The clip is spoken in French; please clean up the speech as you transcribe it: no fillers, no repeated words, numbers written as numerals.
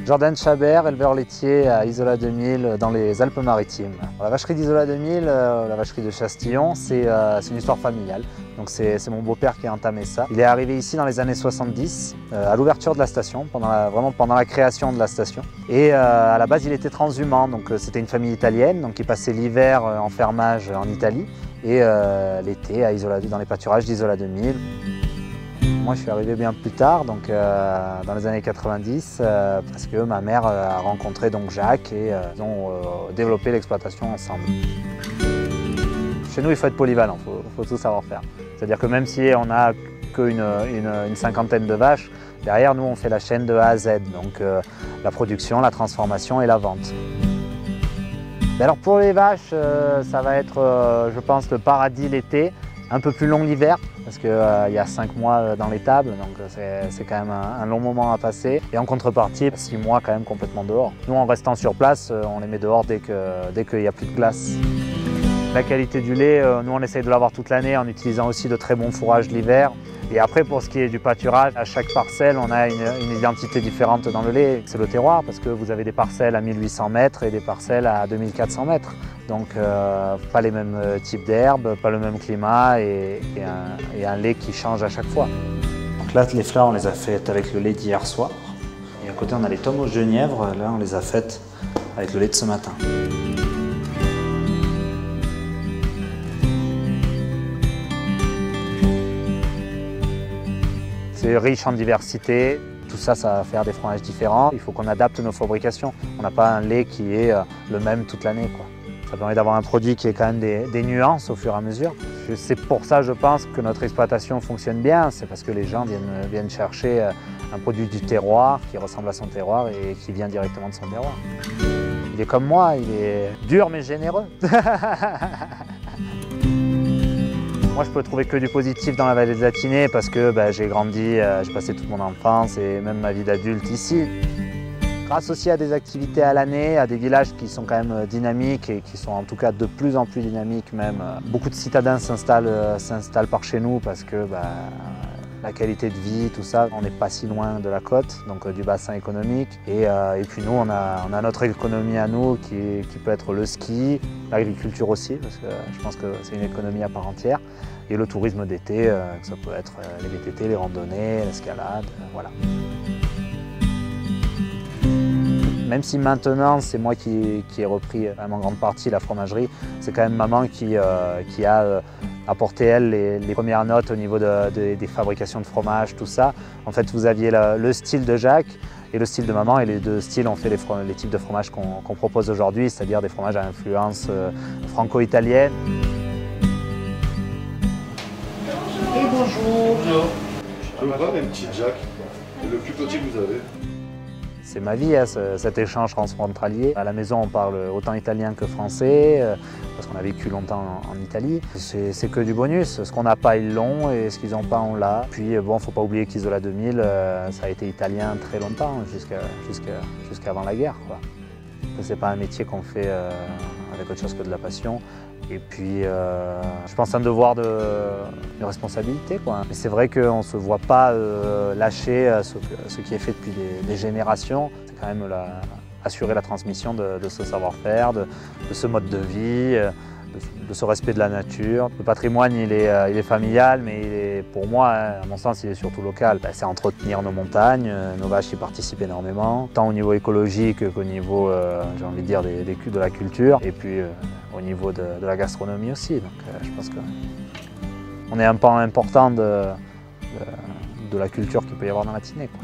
Jordan Chabert, éleveur laitier à Isola 2000 dans les Alpes-Maritimes. La vacherie d'Isola 2000, la vacherie de Chastillon, c'est une histoire familiale. Donc c'est mon beau-père qui a entamé ça. Il est arrivé ici dans les années 70, à l'ouverture de la station, vraiment pendant la création de la station. Et à la base, il était transhumant, donc c'était une famille italienne, donc il passait l'hiver en fermage en Italie et l'été dans les pâturages d'Isola 2000. Moi, je suis arrivé bien plus tard, donc dans les années 90, parce que ma mère a rencontré donc Jacques et ils ont développé l'exploitation ensemble. Chez nous, il faut être polyvalent, il faut tout savoir faire. C'est-à-dire que même si on n'a qu'une cinquantaine de vaches, derrière nous, on fait la chaîne de A à Z, donc la production, la transformation et la vente. Mais alors pour les vaches, ça va être, je pense, le paradis l'été, un peu plus long l'hiver, parce qu'il y a 5 mois dans l'étable, donc c'est quand même un long moment à passer. Et en contrepartie, 6 mois quand même complètement dehors. Nous, en restant sur place, on les met dehors dès qu'il n'y a plus de glace. La qualité du lait, nous on essaye de l'avoir toute l'année en utilisant aussi de très bons fourrages l'hiver. Et après, pour ce qui est du pâturage, à chaque parcelle, on a une identité différente dans le lait. C'est le terroir, parce que vous avez des parcelles à 1800 mètres et des parcelles à 2400 mètres. Donc, pas les mêmes types d'herbes, pas le même climat et un lait qui change à chaque fois. Donc là, les fleurs, on les a faites avec le lait d'hier soir. Et à côté, on a les tomes aux genièvres. Là, on les a faites avec le lait de ce matin. C'est riche en diversité, tout ça, ça va faire des fromages différents. Il faut qu'on adapte nos fabrications. On n'a pas un lait qui est le même toute l'année, quoi. Ça permet d'avoir un produit qui est quand même des nuances au fur et à mesure. C'est pour ça, je pense, que notre exploitation fonctionne bien. C'est parce que les gens viennent chercher un produit du terroir qui ressemble à son terroir et qui vient directement de son terroir. Il est comme moi, il est dur mais généreux. Moi, je peux trouver que du positif dans la vallée de la Tinée parce que j'ai grandi, j'ai passé toute mon enfance et même ma vie d'adulte ici. Grâce aussi à des activités à l'année, à des villages qui sont quand même dynamiques et qui sont en tout cas de plus en plus dynamiques même. Beaucoup de citadins s'installent par chez nous parce que la qualité de vie, tout ça, on n'est pas si loin de la côte, donc du bassin économique. Et puis nous, on a notre économie à nous qui peut être le ski, l'agriculture aussi, parce que je pense que c'est une économie à part entière. Et le tourisme d'été, ça peut être les VTT, les randonnées, l'escalade, voilà. Même si maintenant c'est moi qui ai repris en grande partie la fromagerie, c'est quand même maman qui a apporté elle les premières notes au niveau des fabrications de fromage, tout ça. En fait, vous aviez le style de Jacques et le style de maman, et les deux styles ont fait les types de fromages qu'on propose aujourd'hui, c'est-à-dire des fromages à influence franco-italienne. Et bonjour. Bonjour. Je peux vous prendre un petit Jacques, le plus petit que vous avez. C'est ma vie, hein, cet échange transfrontalier. À la maison, on parle autant italien que français, parce qu'on a vécu longtemps en Italie. C'est que du bonus. Ce qu'on n'a pas, ils l'ont, et ce qu'ils n'ont pas, on l'a. Puis bon, faut pas oublier qu'Isola 2000, ça a été italien très longtemps, jusqu'avant la guerre, quoi. C'est pas un métier qu'on fait avec autre chose que de la passion. Et puis, je pense un devoir de responsabilité, quoi. Mais c'est vrai qu'on ne se voit pas lâcher ce qui est fait depuis des générations. C'est quand même assurer la transmission de ce savoir-faire, de ce mode de vie, de ce respect de la nature. Le patrimoine, il est familial, mais pour moi, à mon sens, il est surtout local. C'est entretenir nos montagnes, nos vaches y participent énormément, tant au niveau écologique qu'au niveau, j'ai envie de dire, de la culture, et puis au niveau de la gastronomie aussi. Donc je pense qu'on est un pan important de la culture qu'il peut y avoir dans la Tinée, quoi.